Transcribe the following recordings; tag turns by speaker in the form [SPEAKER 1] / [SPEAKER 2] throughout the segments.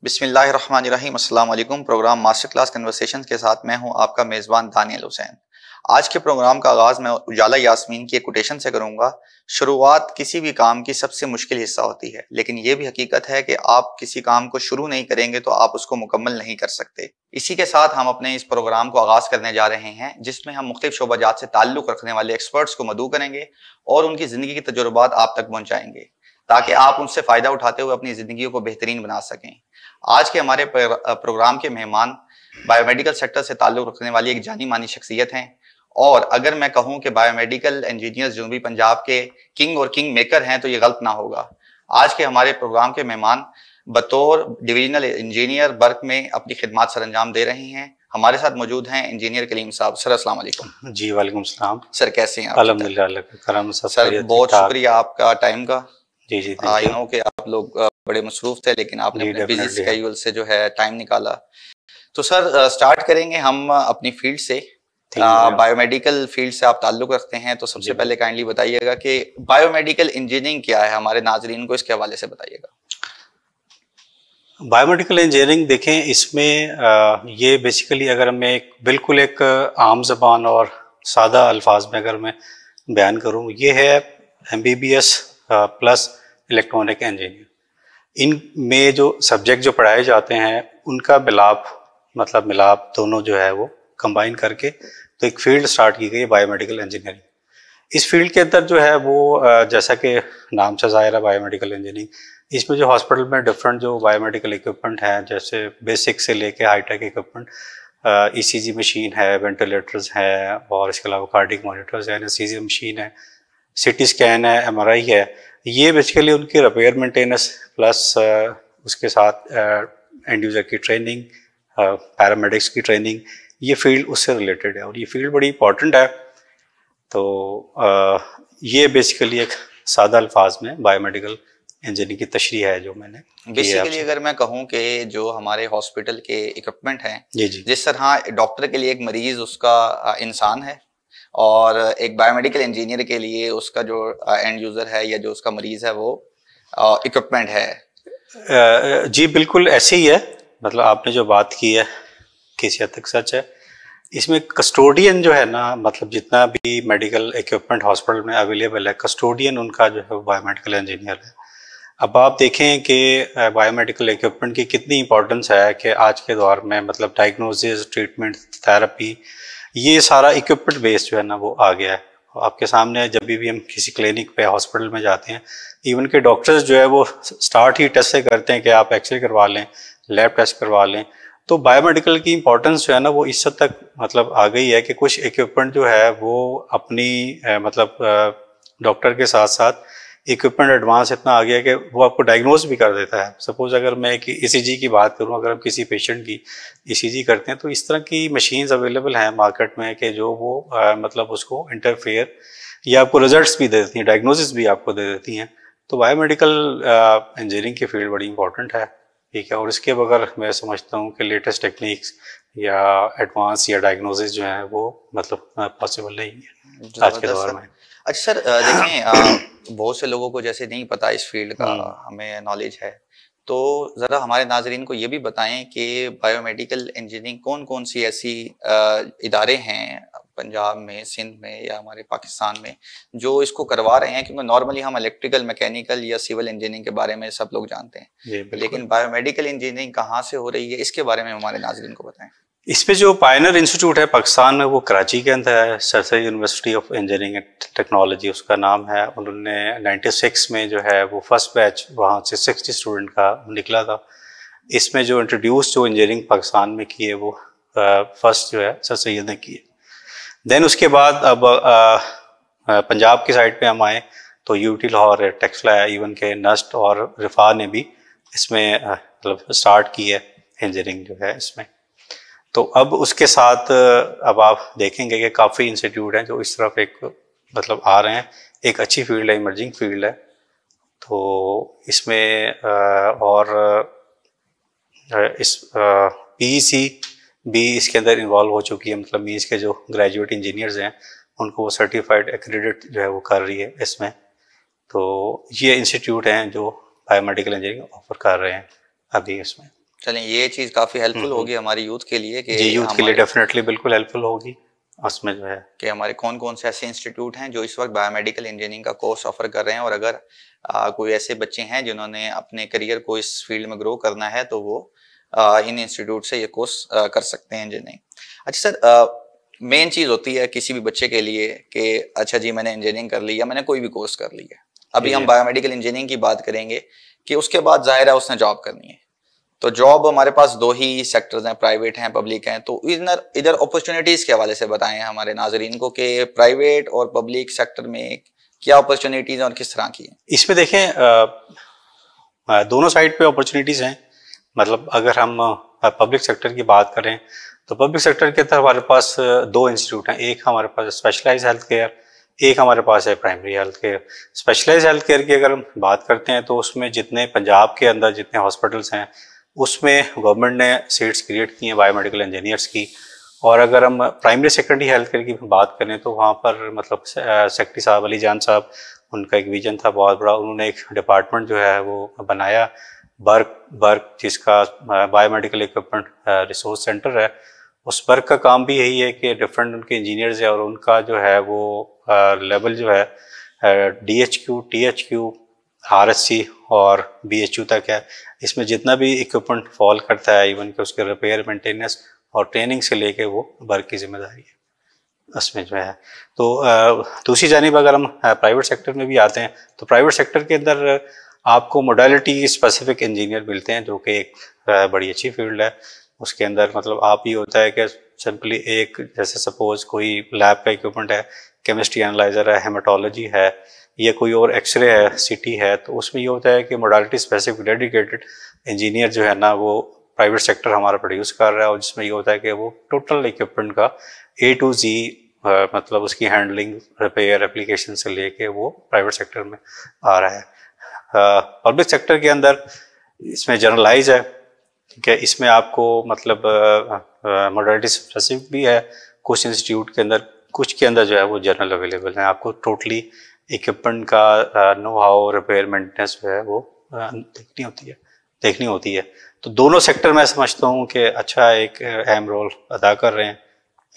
[SPEAKER 1] बिस्मिल्लाहिर्रहमानिर्रहीम। अस्सलाम वालेकुम। प्रोग्राम मास्टर क्लास कन्वर्सेशंस के साथ मैं हूं आपका मेज़बान दानियल हुसैन। आज के प्रोग्राम का आगाज़ मैं उजाला यास्मीन की एक कोटेशन से करूंगा। शुरुआत किसी भी काम की सबसे मुश्किल हिस्सा होती है, लेकिन यह भी हकीकत है कि आप किसी काम को शुरू नहीं करेंगे तो आप उसको मुकम्मल नहीं कर सकते। इसी के साथ हम अपने इस प्रोग्राम को आगाज़ करने जा रहे हैं, जिसमें हम मुख्तलिफ शोबाजात से ताल्लुक़ रखने वाले एक्सपर्ट्स को मदऊ करेंगे और उनकी ज़िंदगी के तजुर्बात आप तक पहुँचाएंगे, ताकि आप उनसे फ़ायदा उठाते हुए अपनी ज़िंदगी को बेहतरीन बना सकें। आज के हमारे प्रोग्राम के मेहमान बायोमेडिकल सेक्टर से ताल्लुक़ रखने वाली एक जानी मानी शख्सियत हैं, और अगर मैं कहूं कि बायोमेडिकल इंजीनियर्स जनूबी पंजाब के किंग और किंग मेकर हैं तो ये गलत ना होगा। आज के हमारे प्रोग्राम के मेहमान बतौर डिविजनल इंजीनियर बर्क में अपनी खिदमत सर अंजाम दे रहे हैं। हमारे साथ मौजूद हैं इंजीनियर कलीम साहब। सर अस्सलाम वालेकुम।
[SPEAKER 2] जी वालेकुम सलाम।
[SPEAKER 1] सर कैसे हैं आप?
[SPEAKER 2] अल्हम्दुलिल्लाह।
[SPEAKER 1] सर बहुत शुक्रिया आपका टाइम का।
[SPEAKER 2] जी जी
[SPEAKER 1] आई नो कि आप लोग बड़े मसरूफ थे, लेकिन आपने अपने बिजी स्केड्यूल से जो है टाइम निकाला। तो सर स्टार्ट करेंगे हम अपनी फील्ड से। बायोमेडिकल फील्ड से आप ताल्लुक रखते हैं, तो सबसे पहले काइंडली बताइएगा कि बायोमेडिकल इंजीनियरिंग क्या है, हमारे नाजरीन को इसके हवाले से बताइएगा।
[SPEAKER 2] बायोमेडिकल इंजीनियरिंग देखें, इसमें ये बेसिकली अगर मैं बिल्कुल एक आम जबान और सादा अल्फाज में अगर मैं बयान करूँ, ये है MBBS प्लस इलेक्ट्रॉनिक इंजीनियर। इनमें जो सब्जेक्ट जो पढ़ाए जाते हैं उनका मिलाप दोनों जो है वो कंबाइन करके तो एक फील्ड स्टार्ट की गई है बायोमेडिकल इंजीनियरिंग। इस फील्ड के अंदर जो है वो जैसा कि नाम से ज़ाहिर है बायोमेडिकल इंजीनियरिंग, इसमें जो हॉस्पिटल में डिफरेंट जो बायोमेडिकल इक्विपमेंट हैं, जैसे बेसिक से लेके हाईटेक इक्विपमेंट, ECG मशीन है, वेंटिलेटर्स हैं, और इसके अलावा कार्डिक मॉनिटर्स हैं, एनेस्थीसिया मशीन है, CT स्कैन है, MRI है। ये बेसिकली उनकी रिपेयर मेंटेनेंस प्लस उसके साथ एंड यूजर की ट्रेनिंग, पैरामेडिक्स की ट्रेनिंग, ये फील्ड उससे रिलेटेड है और ये फील्ड बड़ी इंपॉर्टेंट है। तो ये बेसिकली एक सादा अल्फाज में बायोमेडिकल इंजीनियरिंग की तशरीह है जो मैंने
[SPEAKER 1] बेसिकली अगर मैं कहूँ कि जो हमारे हॉस्पिटल के इक्विपमेंट हैं,
[SPEAKER 2] जी जी,
[SPEAKER 1] जिस तरह डॉक्टर के लिए एक मरीज उसका इंसान है और एक बायोमेडिकल इंजीनियर के लिए उसका जो एंड यूजर है या जो उसका मरीज है वो इक्विपमेंट है।
[SPEAKER 2] जी बिल्कुल ऐसे ही है। मतलब आपने जो बात की है किसी हद तक सच है। इसमें कस्टोडियन जो है ना, मतलब जितना भी मेडिकल इक्विपमेंट हॉस्पिटल में अवेलेबल है, कस्टोडियन उनका जो है बायोमेडिकल इंजीनियर है। अब आप देखें कि बायोमेडिकल इक्विपमेंट की कितनी इंपॉर्टेंस है कि आज के दौर में मतलब डायग्नोसिस, ट्रीटमेंट, थेरेपी, ये सारा इक्विपमेंट बेस्ड जो है ना वो आ गया है। आपके सामने जब भी हम किसी क्लिनिक पे हॉस्पिटल में जाते हैं, इवन के डॉक्टर्स जो है वो स्टार्ट ही टेस्ट से करते हैं कि आप एक्सरे करवा लें, लैब टेस्ट करवा लें। तो बायोमेडिकल की इंपॉर्टेंस जो है ना वो इस हद तक मतलब आ गई है कि कुछ इक्विपमेंट जो है वो अपनी डॉक्टर के साथ साथ इक्विपमेंट एडवांस इतना आ गया कि वो आपको डायग्नोज भी कर देता है। सपोज अगर मैं एक ECG की बात करूं, अगर हम किसी पेशेंट की ECG करते हैं तो इस तरह की मशीन्स अवेलेबल हैं मार्केट में कि जो वो मतलब उसको इंटरफेयर या आपको रिजल्ट्स भी दे देती हैं, डायग्नोसिस भी आपको दे देती हैं। तो बायोमेडिकल इंजीनियरिंग की फील्ड बड़ी इंपॉर्टेंट है, ठीक है। और इसके बगैर मैं समझता हूँ कि लेटेस्ट टेक्निक्स या एडवांस या डायग्नोसिस जो है वो मतलब पॉसिबल नहीं है आज के दौर में।
[SPEAKER 1] अच्छा सर, देखें बहुत से लोगों को जैसे नहीं पता इस फील्ड का, हमें नॉलेज है, तो ज़रा हमारे नाजरीन को ये भी बताएं कि बायोमेडिकल इंजीनियरिंग कौन कौन सी ऐसी इदारे हैं पंजाब में, सिंध में या हमारे पाकिस्तान में जो इसको करवा रहे हैं। क्योंकि नॉर्मली हम इलेक्ट्रिकल, मैकेनिकल या सिविल इंजीनियरिंग के बारे में सब लोग जानते हैं, लेकिन बायोमेडिकल इंजीनियरिंग कहाँ से हो रही है, इसके बारे में हमारे नाजरीन को बताएं।
[SPEAKER 2] इस पे जो पायनर इंस्टीट्यूट है पाकिस्तान में वो कराची के अंदर है, सरसरी university of engineering and technology उसका नाम है। उन्होंने 96 में जो है वो फर्स्ट बैच वहाँ से 60 स्टूडेंट का निकला था। इसमें जो इंट्रोड्यूस जो इंजीनियरिंग पाकिस्तान में की है वो फर्स्ट जो है सर सैयद ने की है। देन उसके बाद अब पंजाब की साइड पे हम आए तो UT लाहौर है, टेक्सला है, इवन के नस्ट और रिफा ने भी इसमें मतलब स्टार्ट की है इंजीनियरिंग जो है इसमें। तो अब उसके साथ अब आप देखेंगे कि काफ़ी इंस्टीट्यूट हैं जो इस तरफ एक मतलब आ रहे हैं। एक अच्छी फील्ड है, इमर्जिंग फील्ड है। तो इसमें और इस PEC भी इसके अंदर इन्वॉल्व हो चुकी है। मतलब मीन्स के जो ग्रेजुएट इंजीनियर्स हैं उनको वो सर्टिफाइड एक्रेडिट जो है वो कर रही है इसमें। तो ये इंस्टीट्यूट हैं जो बायोमेडिकल इंजीनियरिंग ऑफर कर रहे हैं अभी इसमें।
[SPEAKER 1] चलें, ये चीज़ काफ़ी हेल्पफुल होगी हमारी यूथ के लिए कि
[SPEAKER 2] जी, यूथ के लिए डेफिनेटली बिल्कुल हेल्पफुल होगी उसमें जो है
[SPEAKER 1] कि हमारे कौन कौन से ऐसे इंस्टीट्यूट हैं जो इस वक्त बायोमेडिकल इंजीनियरिंग का कोर्स ऑफर कर रहे हैं, और अगर कोई ऐसे बच्चे हैं जिन्होंने अपने करियर को इस फील्ड में ग्रो करना है तो वो इन इंस्टीट्यूट से ये कोर्स कर सकते हैं इंजीनियरिंग। अच्छा सर, मेन चीज़ होती है किसी भी बच्चे के लिए कि अच्छा जी मैंने इंजीनियरिंग कर ली या मैंने कोई भी कोर्स कर लिया, अभी हम बायोमेडिकल इंजीनियरिंग की बात करेंगे कि उसके बाद जाहिर है उसने जॉब करनी है। तो जॉब हमारे पास दो ही सेक्टर्स हैं, प्राइवेट हैं, पब्लिक हैं। तो इधर अपॉर्चुनिटीज के हवाले से बताएं हमारे नाजरीन को कि प्राइवेट और पब्लिक सेक्टर में क्या अपॉर्चुनिटीज हैं और किस तरह की हैं।
[SPEAKER 2] इसमें देखें दोनों साइड पे अपॉर्चुनिटीज हैं। मतलब अगर हम पब्लिक सेक्टर की बात करें तो पब्लिक सेक्टर के अंदर हमारे पास दो इंस्टीट्यूट हैं। एक हमारे पास स्पेशलाइज्ड हेल्थ केयर, एक हमारे पास है primary health care. Specialized health care की अगर हम बात करते हैं तो उसमें जितने पंजाब के अंदर जितने हॉस्पिटल्स हैं उसमें गवर्नमेंट ने सीट्स क्रिएट की हैं बायोमेडिकल इंजीनियर्स की। और अगर हम प्राइमरी सेकेंडरी हेल्थ केयर की बात करें तो वहाँ पर मतलब सेक्रेटरी साहब अली जान साहब, उनका एक विजन था बहुत बड़ा। उन्होंने एक डिपार्टमेंट जो है वो बनाया बर्क जिसका बायोमेडिकल इक्विपमेंट रिसोर्स सेंटर है। उस बर्क का काम भी यही है कि डिफरेंट उनके इंजीनियर्स है और उनका जो है वो लेवल जो है DHQ, THQ, RSC और BHU तक है। इसमें जितना भी इक्विपमेंट फॉल करता है इवन कि उसके रिपेयर, मेंटेनेंस और ट्रेनिंग से लेके वो वर्क की जिम्मेदारी है उसमें जो है। तो दूसरी जानिब अगर हम प्राइवेट सेक्टर में भी आते हैं तो प्राइवेट सेक्टर के अंदर आपको मोडालिटी स्पेसिफिक इंजीनियर मिलते हैं जो कि एक बड़ी अच्छी फील्ड है। उसके अंदर मतलब आप ही होता है कि सिंपली एक जैसे सपोज कोई लैब का इक्विपमेंट है, केमिस्ट्री एनालाइजर है, हेमाटोलॉजी है या कोई और एक्सरे है, CT है, तो उसमें ये होता है कि मोडालिटी स्पेसिफिक डेडिकेटेड इंजीनियर जो है ना वो प्राइवेट सेक्टर हमारा प्रोड्यूस कर रहा है। और जिसमें ये होता है कि वो टोटल इक्विपमेंट का A to Z मतलब उसकी हैंडलिंग, रिपेयर, एप्लीकेशन से लेके वो प्राइवेट सेक्टर में आ रहा है। पब्लिक सेक्टर के अंदर इसमें जनरलाइज है कि इसमें आपको मतलब मोडालिटी स्पेसिफिक भी है कुछ इंस्टीट्यूट के अंदर, कुछ के अंदर जो है वो जनरल अवेलेबल है। आपको टोटली इक्विपमेंट का नो हाउ, रिपेयर, मेंटेनेंस जो है वो देखनी होती है। तो दोनों सेक्टर मैं समझता हूँ कि अच्छा एक अहम रोल अदा कर रहे हैं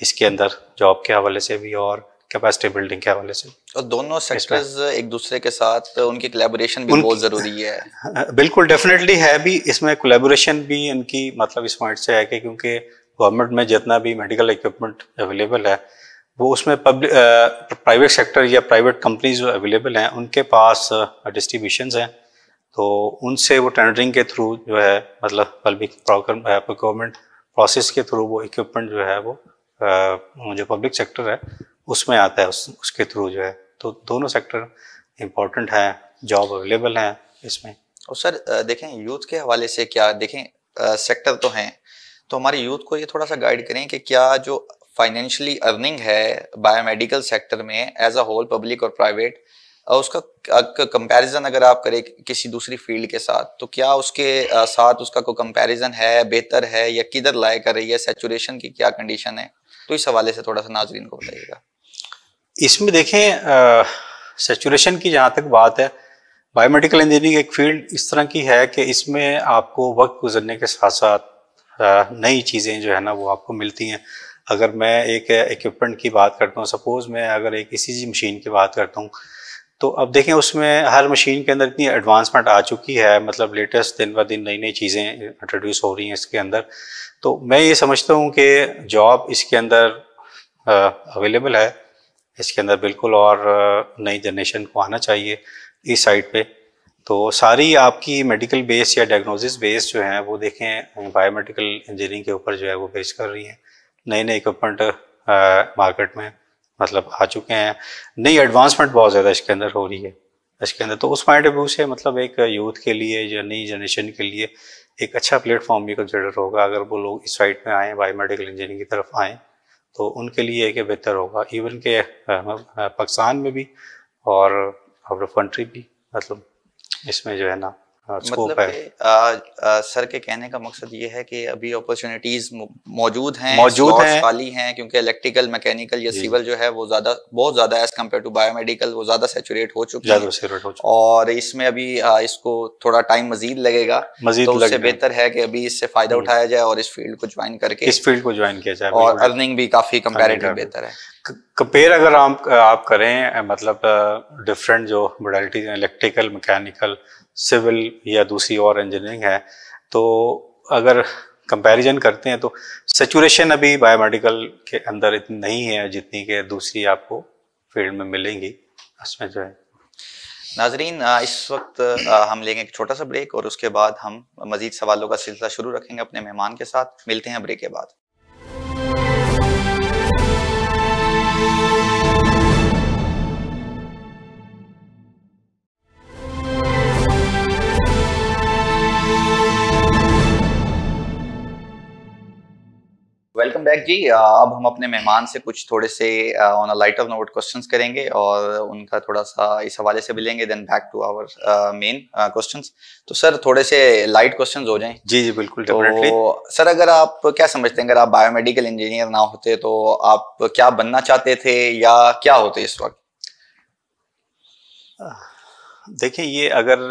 [SPEAKER 2] इसके अंदर, जॉब के हवाले से भी और कैपेसिटी बिल्डिंग के हवाले से।
[SPEAKER 1] और दोनों सेक्टर्स एक दूसरे के साथ उनकी कोलैबोरेशन भी बहुत ज़रूरी है।
[SPEAKER 2] बिल्कुल डेफिनेटली है भी, इसमें कोलैबोरेशन भी इनकी मतलब इस पॉइंट से है कि क्योंकि गवर्नमेंट में जितना भी मेडिकल इक्विपमेंट अवेलेबल है वो उसमें प्राइवेट सेक्टर या प्राइवेट कंपनीज जो अवेलेबल हैं उनके पास डिस्ट्रीब्यूशंस हैं। तो उनसे वो टेंडरिंग के थ्रू जो है मतलब पब्लिक प्रोक्योरमेंट प्रोसेस के थ्रू वो इक्विपमेंट जो है वो जो पब्लिक सेक्टर है उसमें आता है, उसके थ्रू जो है। तो दोनों सेक्टर इम्पोर्टेंट हैं, जॉब अवेलेबल हैं इसमें।
[SPEAKER 1] और सर देखें यूथ के हवाले से क्या देखें, सेक्टर तो हैं, तो हमारे यूथ को ये थोड़ा सा गाइड करें कि क्या जो फाइनेंशियली अर्निंग है बायोमेडिकल सेक्टर में एज अ होल, पब्लिक और प्राइवेट, उसका कंपैरिजन अगर आप करें किसी दूसरी फील्ड के साथ तो क्या उसके साथ उसका कोई कंपैरिजन है, बेहतर है या किधर लाए कर रही है, सैचुरेशन की क्या कंडीशन है? तो इस हवाले से थोड़ा सा नाजरीन को बताइएगा।
[SPEAKER 2] इसमें देखें सैचुरेशन की जहाँ तक बात है, बायोमेडिकल इंजीनियरिंग एक फील्ड इस तरह की है कि इसमें आपको वक्त गुजरने के साथ साथ नई चीज़ें जो है ना वो आपको मिलती हैं। अगर मैं एक इक्विपमेंट की बात करता हूँ, सपोज मैं अगर एक ECG मशीन की बात करता हूँ, तो अब देखें उसमें हर मशीन के अंदर इतनी एडवांसमेंट आ चुकी है, मतलब लेटेस्ट दिन ब दिन नई नई चीज़ें इंट्रोड्यूस हो रही हैं इसके अंदर। तो मैं ये समझता हूँ कि जॉब इसके अंदर अवेलेबल है इसके अंदर बिल्कुल, और नई जनरेशन को आना चाहिए इस साइड पे। तो सारी आपकी मेडिकल बेस या डायग्नोसिस बेस जो है वो देखें बायोमेडिकल इंजीनियरिंग के ऊपर जो है वो बेस कर रही हैं। नए नए इक्विपमेंट मार्केट में मतलब आ चुके हैं, नई एडवांसमेंट बहुत ज़्यादा इसके अंदर हो रही है इसके अंदर। तो उस पॉइंट ऑफ व्यू से मतलब एक यूथ के लिए या नई जनरेशन के लिए एक अच्छा प्लेटफॉर्म भी कंसिडर होगा अगर वो लोग इस साइड में आएँ, बायोमेडिकल इंजीनियरिंग की तरफ आएँ, तो उनके लिए एक बेहतर होगा। इवन के पाकिस्तान में भी और आउट ऑफ कंट्री भी मतलब इसमें जो है ना स्कोप
[SPEAKER 1] मतलब
[SPEAKER 2] है।
[SPEAKER 1] सर के कहने का मकसद ये है कि अभी अपॉर्चुनिटीज मौजूद हैं,
[SPEAKER 2] मौजूद
[SPEAKER 1] स्लॉट्स
[SPEAKER 2] हैं
[SPEAKER 1] खाली हैं, क्योंकि इलेक्ट्रिकल, मैकेनिकल या
[SPEAKER 2] जी
[SPEAKER 1] सिविल जो है वो बहुत ज्यादा एज कम्पेयर टू बायोमेडिकल वो ज्यादा सैचुरेट हो चुकी
[SPEAKER 2] ज़्यादा
[SPEAKER 1] हैं।
[SPEAKER 2] सेलेक्ट हो चुका,
[SPEAKER 1] और इसमें अभी इसको थोड़ा टाइम मजीद लगेगा,
[SPEAKER 2] मजीद
[SPEAKER 1] तो उससे
[SPEAKER 2] लगना
[SPEAKER 1] बेहतर है कि अभी इससे फायदा उठाया जाए और इस फील्ड को ज्वाइन करके,
[SPEAKER 2] इस फील्ड को ज्वाइन किया जाए।
[SPEAKER 1] और
[SPEAKER 2] बिल्कुल
[SPEAKER 1] अर्निंग भी काफी कंपैरेटिव बेहतर है।
[SPEAKER 2] कंपेयर अगर आप करें, मतलब डिफरेंट जो मोडालिटीज हैं, इलेक्ट्रिकल, मैकेनिकल, सिविल या दूसरी और इंजीनियरिंग है, तो अगर कंपैरिजन करते हैं तो सेचुरेशन अभी बायोमेडिकल के अंदर इतनी नहीं है जितनी कि दूसरी आपको फील्ड में मिलेंगी। उसमें जो है
[SPEAKER 1] नाजरीन, इस वक्त हम लेंगे एक छोटा सा ब्रेक और उसके बाद हम मजीद सवालों का सिलसिला शुरू रखेंगे अपने मेहमान के साथ। मिलते हैं ब्रेक के बाद। वेलकम बैक जी। अब हम अपने मेहमान से कुछ थोड़े से on a lighter note questions करेंगे और उनका थोड़ा सा इस हवाले से भी लेंगे, then back to our main questions. तो सर थोड़े से लाइट क्वेश्चंस हो जाएं।
[SPEAKER 2] जी जी बिल्कुल,
[SPEAKER 1] तो
[SPEAKER 2] डेफिनेटली।
[SPEAKER 1] सर, अगर आप क्या समझते हैं, अगर आप बायोमेडिकल इंजीनियर ना होते तो आप क्या बनना चाहते थे या क्या होते इस वक्त?
[SPEAKER 2] देखिए, ये अगर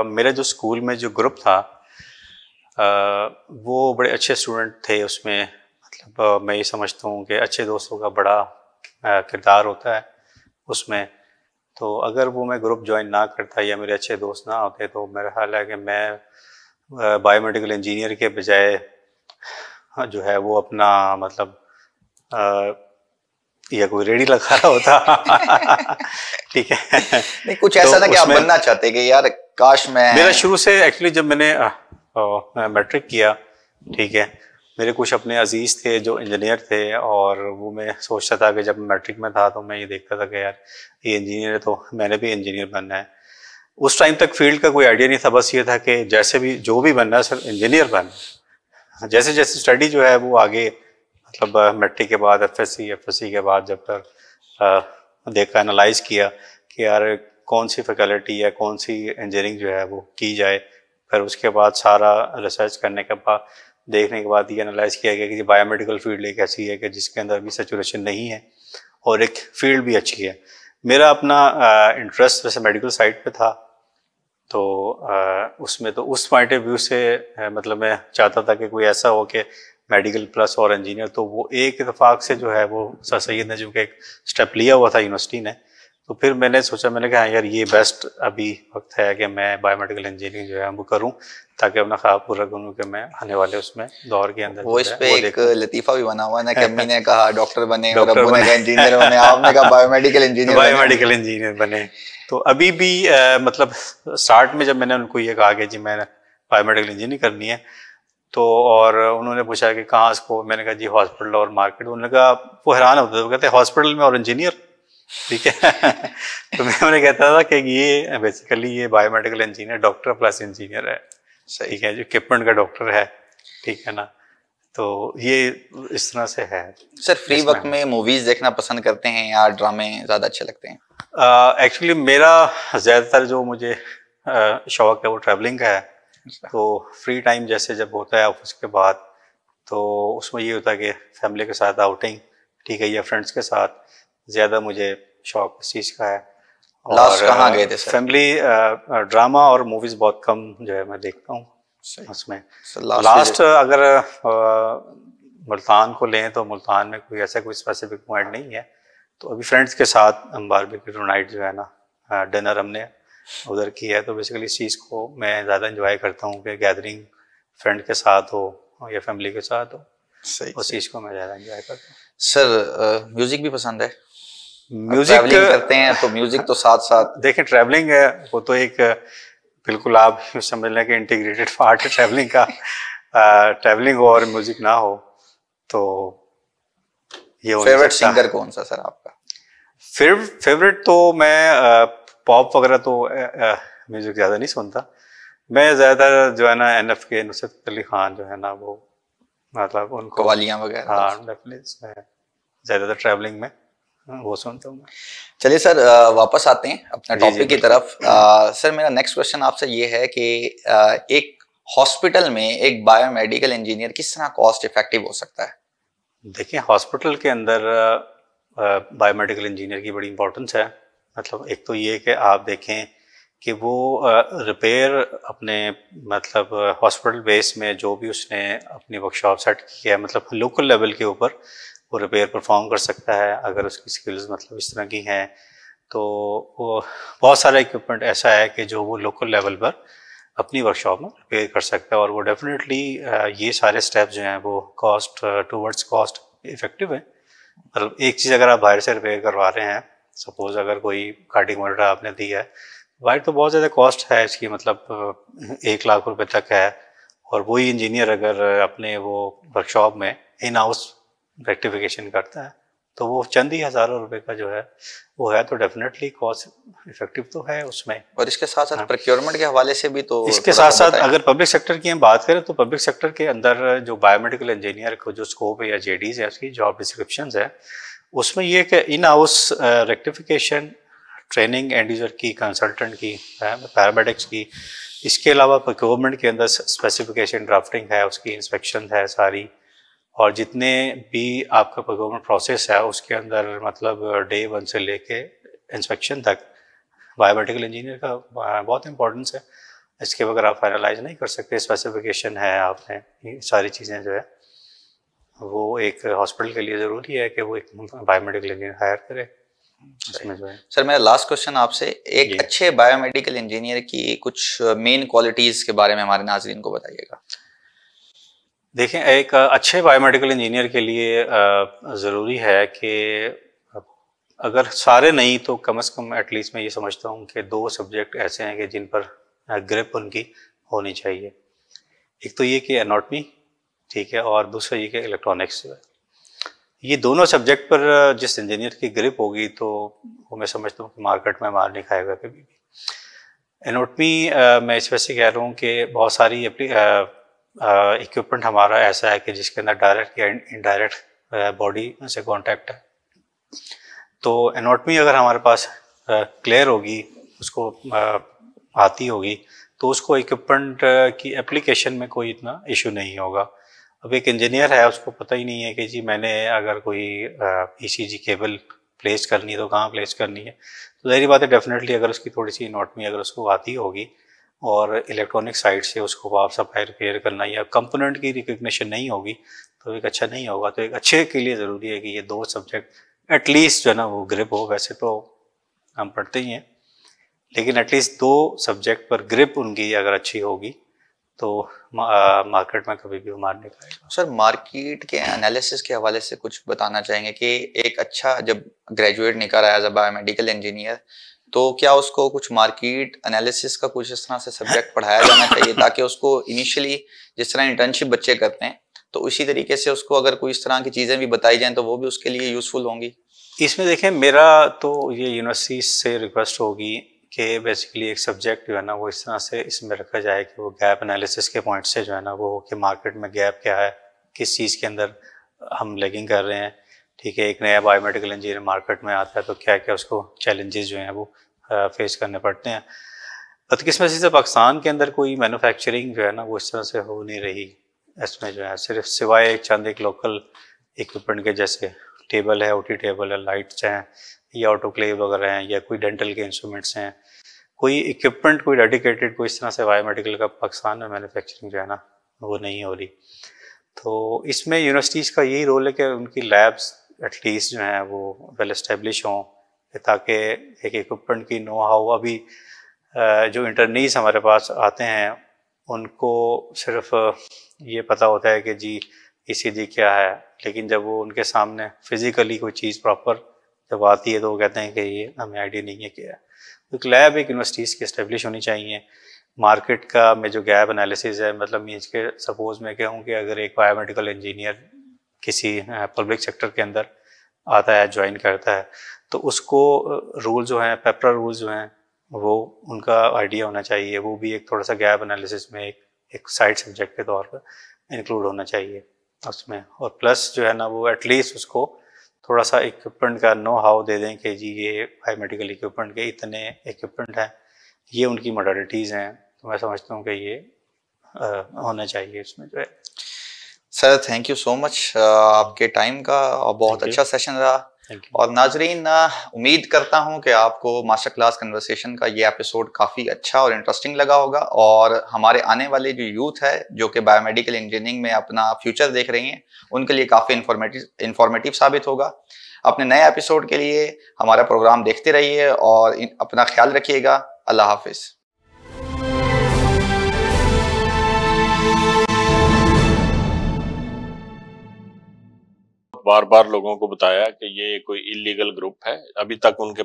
[SPEAKER 2] मेरा जो स्कूल में जो ग्रुप था, वो बड़े अच्छे स्टूडेंट थे उसमें। मतलब मैं ये समझता हूँ कि अच्छे दोस्तों का बड़ा किरदार होता है उसमें। तो अगर वो मैं ग्रुप ज्वाइन ना करता या मेरे अच्छे दोस्त ना होते तो मेरा ख्याल है कि मैं बायोमेडिकल इंजीनियर के बजाय जो है वो अपना मतलब या कोई रेडी लगा रहा होता। ठीक है।
[SPEAKER 1] नहीं, कुछ ऐसा
[SPEAKER 2] तो
[SPEAKER 1] ना कि आप बनना चाहते कि यार काश मैं।
[SPEAKER 2] मेरा शुरू से एक्चुअली जब मैंने मैट्रिक किया, ठीक है, मेरे कुछ अपने अजीज थे जो इंजीनियर थे, और वो मैं सोचता था कि जब मैट्रिक में था तो मैं ये देखता था कि यार ये इंजीनियर है तो मैंने भी इंजीनियर बनना है। उस टाइम तक फील्ड का कोई आइडिया नहीं था, बस ये था कि जैसे भी जो भी बनना है सर इंजीनियर बनना। जैसे जैसे स्टडी जो है वो आगे, मतलब मैट्रिक के बाद एफएससी के बाद जब देखा, एनालाइज किया कि यार कौन सी फैकल्टी या कौन सी इंजीनियरिंग जो है वो की जाए, फिर उसके बाद सारा रिसर्च करने के बाद, देखने के बाद ये एनालाइज किया गया कि बायोमेडिकल फील्ड एक ऐसी है कि जिसके अंदर भी सैचुरेशन नहीं है और एक फील्ड भी अच्छी है। मेरा अपना इंटरेस्ट वैसे मेडिकल साइड पे था, तो उसमें तो उस पॉइंट ऑफ व्यू से मतलब मैं चाहता था कि कोई ऐसा हो कि मेडिकल प्लस और इंजीनियर। तो वो एक इत्तेफाक से जो है वो सर सैयद ने जो कि एक स्टेप लिया हुआ था यूनिवर्सिटी ने, तो फिर मैंने सोचा, मैंने कहा यार ये बेस्ट अभी वक्त है कि मैं बायोमेडिकल इंजीनियरिंग जो है वो करूं, ताकि अपना ख्वाब पूरा करूं कि मैं आने वाले उसमें दौर के अंदर
[SPEAKER 1] वो इस पे एक लतीफा भी बना हुआ है ना कि अम्मी ने कहा डॉक्टर बने और
[SPEAKER 2] डॉक्टर
[SPEAKER 1] अब्बू ने
[SPEAKER 2] बने,
[SPEAKER 1] कहा इंजीनियर बने, आपने कहा बायोमेडिकल इंजीनियर बने।
[SPEAKER 2] बायोमेडिकल इंजीनियर बने। तो अभी भी मतलब स्टार्ट में जब मैंने उनको ये कहा कि जी मैंने बायोमेडिकल इंजीनियरिंग करनी है, तो और उन्होंने पूछा कि कहाँ इसको, मैंने कहा जी हॉस्पिटल और मार्केट। उन्होंने कहा, वो हैरान होते थे, वो कहते हॉस्पिटल में और इंजीनियर, ठीक है। तो मैं उन्हें कहता था कि ये बेसिकली ये biomedical engineer doctor plus engineer है, ठीक है, जो इक्विपमेंट का डॉक्टर है, ठीक है ना। तो ये इस तरह से है।
[SPEAKER 1] सर फ्री वक्त में मूवीज देखना पसंद करते हैं या ड्रामे ज्यादा अच्छे लगते हैं?
[SPEAKER 2] एक्चुअली मेरा ज़्यादातर जो मुझे शौक है वो ट्रैवलिंग का है। तो फ्री टाइम जैसे जब होता है ऑफिस के बाद, तो उसमें ये होता है कि फैमिली के साथ आउटिंग, ठीक है, या फ्रेंड्स के साथ, ज़्यादा मुझे शौक इस चीज़ का है।
[SPEAKER 1] लास्ट कहाँ गए थे सर?
[SPEAKER 2] फैमिली ड्रामा और मूवीज़ बहुत कम जो है मैं देखता हूँ उसमें। लास्ट अगर मुल्तान को लें तो मुल्तान में कोई ऐसा कोई स्पेसिफिक पॉइंट नहीं है, तो अभी फ्रेंड्स के साथ हम बारबेक्यू नाइट जो है ना, डिनर हमने उधर की है। तो बेसिकली इस चीज़ को मैं ज़्यादा इंजॉय करता हूँ कि गैदरिंग फ्रेंड के साथ हो या फैमिली के साथ हो, उस चीज़ को मैं ज़्यादा इंजॉय करता हूँ।
[SPEAKER 1] सर म्यूजिक भी पसंद है?
[SPEAKER 2] म्यूजिक
[SPEAKER 1] करते हैं तो म्यूजिक तो साथ साथ
[SPEAKER 2] देखें, ट्रैवलिंग है वो तो एक बिल्कुल आप समझ लें कि इंटीग्रेटेड पार्ट है ट्रैवलिंग का। ट्रैवलिंग और म्यूजिक ना हो तो ये।
[SPEAKER 1] फेवरेट सिंगर कौन सा सर आपका?
[SPEAKER 2] फेवरेट तो मैं पॉप वगैरह तो म्यूजिक ज़्यादा नहीं सुनता। मैं ज़्यादातर जो है ना NF के नुसरत अली खान जो है ना, वो मतलब उनको
[SPEAKER 1] कवालियाँ वगैरह।
[SPEAKER 2] हाँ डेफिनेटली ज़्यादातर ट्रैवलिंग में वो सुनता हूँ।
[SPEAKER 1] चलिए सर, वापस आते हैं अपने
[SPEAKER 2] जी जी
[SPEAKER 1] टॉपिक की
[SPEAKER 2] बिल्कुल।
[SPEAKER 1] तरफ। सर मेरा नेक्स्ट क्वेश्चन आपसे ये है कि एक हॉस्पिटल में एक बायोमेडिकल इंजीनियर किस तरह कॉस्ट इफेक्टिव हो सकता है?
[SPEAKER 2] देखिए हॉस्पिटल के अंदर बायोमेडिकल इंजीनियर की बड़ी इंपॉर्टेंस है। मतलब एक तो ये कि आप देखें कि वो रिपेयर अपने मतलब हॉस्पिटल बेस में जो भी उसने अपनी वर्कशॉप सेट की है, मतलब लोकल लेवल के ऊपर वो रिपेयर परफॉर्म कर सकता है अगर उसकी स्किल्स मतलब इस तरह की हैं। तो वो बहुत सारा इक्विपमेंट ऐसा है कि जो वो लोकल लेवल पर अपनी वर्कशॉप में रिपेयर कर सकता है, और वो डेफिनेटली ये सारे स्टेप्स जो हैं वो कॉस्ट टूवर्ड्स कॉस्ट इफेक्टिव है। मतलब एक चीज़ अगर आप बाहर से रिपेयर करवा रहे हैं, सपोज अगर कोई कार्डिक मॉनिटर आपने दिया है, बाहर तो बहुत ज़्यादा कॉस्ट है इसकी, मतलब 1 लाख रुपए तक है। और वही इंजीनियर अगर अपने वो वर्कशॉप में इन हाउस रेक्टिफिकेशन करता है तो वो चंद ही हज़ारों रुपए का जो है वो है, तो डेफिनेटली कॉस्ट इफेक्टिव तो है उसमें।
[SPEAKER 1] और इसके साथ साथ
[SPEAKER 2] हाँ।
[SPEAKER 1] प्रोक्योरमेंट के हवाले से भी तो
[SPEAKER 2] इसके
[SPEAKER 1] थोड़ा
[SPEAKER 2] साथ
[SPEAKER 1] सा
[SPEAKER 2] साथ
[SPEAKER 1] बताएं।
[SPEAKER 2] अगर पब्लिक सेक्टर की हम बात करें तो पब्लिक सेक्टर के अंदर जो बायोमेडिकल इंजीनियर को जो स्कोप है या जेडीज है, उसकी जॉब डिस्क्रिप्शंस है, उसमें ये कि in house rectification, training and user की, कंसल्टेंट की, पैरामेडिक्स की, इसके अलावा प्रोक्योरमेंट के अंदर स्पेसिफिकेशन ड्राफ्टिंग है, उसकी इंस्पेक्शन है सारी, और जितने भी आपका प्रोक्योरमेंट प्रोसेस है उसके अंदर मतलब डे 1 से लेके इंस्पेक्शन तक बायोमेडिकल इंजीनियर का बहुत इंपॉर्टेंस है। इसके बगैर आप फाइनलाइज नहीं कर सकते। स्पेसिफिकेशन है, आपने ये सारी चीज़ें जो है वो एक हॉस्पिटल के लिए ज़रूरी है कि वो एक बायोमेडिकल इंजीनियर हायर करे। इसमें जो है
[SPEAKER 1] सर मेरा लास्ट क्वेश्चन आपसे, एक
[SPEAKER 2] ये
[SPEAKER 1] अच्छे बायोमेडिकल इंजीनियर की कुछ मेन क्वालिटीज के बारे में हमारे नाजरीन को बताइएगा।
[SPEAKER 2] देखें, एक अच्छे बायोमेडिकल इंजीनियर के लिए ज़रूरी है कि अगर सारे नहीं तो कम से कम एटलीस्ट मैं ये समझता हूँ कि 2 सब्जेक्ट ऐसे हैं कि जिन पर ग्रिप उनकी होनी चाहिए। एक तो ये कि एनाटॉमी, ठीक है, और दूसरा ये कि इलेक्ट्रॉनिक्स जो है, ये दोनों सब्जेक्ट पर जिस इंजीनियर की ग्रिप होगी तो वो मैं समझता हूँ कि मार्केट में मार नहीं खाएगा कभी भी। एनाटॉमी मैं इस वजह से कह रहा हूँ कि बहुत सारी इक्विपमेंट हमारा ऐसा है कि जिसके अंदर डायरेक्ट या इनडायरेक्ट बॉडी से कॉन्टैक्ट है। तो एनाटॉमी अगर हमारे पास क्लियर होगी, उसको आती होगी, तो उसको इक्विपमेंट की एप्लीकेशन में कोई इतना इशू नहीं होगा। अब एक इंजीनियर है, उसको पता ही नहीं है कि जी मैंने अगर कोई ईसीजी केबल प्लेस करनी है तो कहाँ प्लेस करनी है, तो ज़ाहिर बात है डेफिनेटली अगर उसकी थोड़ी सी एनाटॉमी अगर उसको आती होगी और इलेक्ट्रॉनिक साइड से उसको आप सप्लाई रिपेयर करना या कंपोनेंट की रिकग्निशन नहीं होगी तो एक अच्छा नहीं होगा। तो एक अच्छे के लिए ज़रूरी है कि ये 2 सब्जेक्ट एटलीस्ट जो है ना वो ग्रिप हो। वैसे तो हम पढ़ते ही हैं, लेकिन एटलीस्ट 2 सब्जेक्ट पर ग्रिप उनकी अगर अच्छी होगी तो मार्केट में कभी भी मार नहीं पाएगा।
[SPEAKER 1] सर मार्केट के एनालिसिस के हवाले से कुछ बताना चाहेंगे कि एक अच्छा जब ग्रेजुएट निकल रहा है एज अ बायोमेडिकल इंजीनियर, तो क्या उसको कुछ मार्केट एनालिसिस का कुछ इस तरह से सब्जेक्ट पढ़ाया जाना चाहिए ताकि उसको इनिशियली जिस तरह इंटर्नशिप बच्चे करते हैं तो उसी तरीके से उसको अगर कोई इस तरह की चीज़ें भी बताई जाएं तो वो भी उसके लिए यूज़फुल होंगी?
[SPEAKER 2] इसमें देखें, मेरा तो ये यूनिवर्सिटी से रिक्वेस्ट होगी कि बेसिकली एक सब्जेक्ट जो है ना वो इस तरह से इसमें रखा जाए कि वो गैप एनालिसिस के पॉइंट से जो है ना वो कि मार्केट में गैप क्या है, किस चीज़ के अंदर हम लैगिंग कर रहे हैं। ठीक है, एक नया बायोमेडिकल इंजीनियर मार्केट में आता है तो क्या क्या उसको चैलेंजेस जो हैं वो फेस करने पड़ते हैं। बदकिस्मती से पाकिस्तान के अंदर कोई मैन्युफैक्चरिंग जो है ना वो इस तरह से हो नहीं रही। इसमें जो है सिर्फ सिवाय चंद एक लोकल इक्विपमेंट के, जैसे टेबल है, ओटी टेबल है, लाइट्स हैं या ऑटोक्लेव वगैरह हैं या कोई डेंटल के इंस्ट्रूमेंट्स हैं, कोई इक्विपमेंट कोई डेडिकेटेड कोई इस तरह से बायोमेडिकल का पाकिस्तान में मैन्युफैक्चरिंग जो है ना वो नहीं हो रही। तो इसमें यूनिवर्सिटीज़ का यही रोल है कि उनकी लैब्स एटलीस्ट जो हैं वो वेल एस्टेब्लिश हों, ताकि एक इक्विपमेंट की नो हाउ अभी जो इंटरनीज हमारे पास आते हैं उनको सिर्फ ये पता होता है कि जी ईसीजी क्या है, लेकिन जब वो उनके सामने फिजिकली कोई चीज़ प्रॉपर जब आती है तो वो कहते हैं कि ये हमें आइडिया नहीं है क्या है। तो एक लैब एक यूनिवर्सिटीज़ की इस्टेब्लिश होनी चाहिए। मार्केट का में जो गैप एनालिसिस है, मतलब मीन्स के सपोज मैं कहूँ कि अगर एक बायोमेडिकल इंजीनियर किसी पब्लिक सेक्टर के अंदर आता है, ज्वाइन करता है, तो उसको रूल जो हैं, पेपरा रूल जो हैं, वो उनका आइडिया होना चाहिए। वो भी एक थोड़ा सा गैप एनालिसिस में एक साइड सब्जेक्ट के तौर पर इंक्लूड होना चाहिए उसमें। और प्लस जो है ना वो एटलीस्ट उसको थोड़ा सा इक्विपमेंट का नो हाउ दे दें कि जी ये बायोमेडिकल इक्विपमेंट के इतने इक्विपमेंट हैं, ये उनकी मॉडलिटीज़ हैं, तो मैं समझता हूँ कि ये होना चाहिए इसमें जो है।
[SPEAKER 1] Sir thank you so much आपके टाइम का, और बहुत अच्छा सेशन रहा। और नाजरीन, उम्मीद करता हूं कि आपको मास्टर क्लास कन्वर्सेशन का ये एपिसोड काफ़ी अच्छा और इंटरेस्टिंग लगा होगा, और हमारे आने वाले जो यूथ है जो कि बायोमेडिकल इंजीनियरिंग में अपना फ्यूचर देख रही हैं, उनके लिए काफ़ी इंफॉर्मेटिव साबित होगा। अपने नए एपिसोड के लिए हमारा प्रोग्राम देखते रहिए और अपना ख्याल रखिएगा। अल्लाह हाफिज़।
[SPEAKER 3] बार बार लोगों को बताया कि ये कोई इलीगल ग्रुप है, अभी तक उनके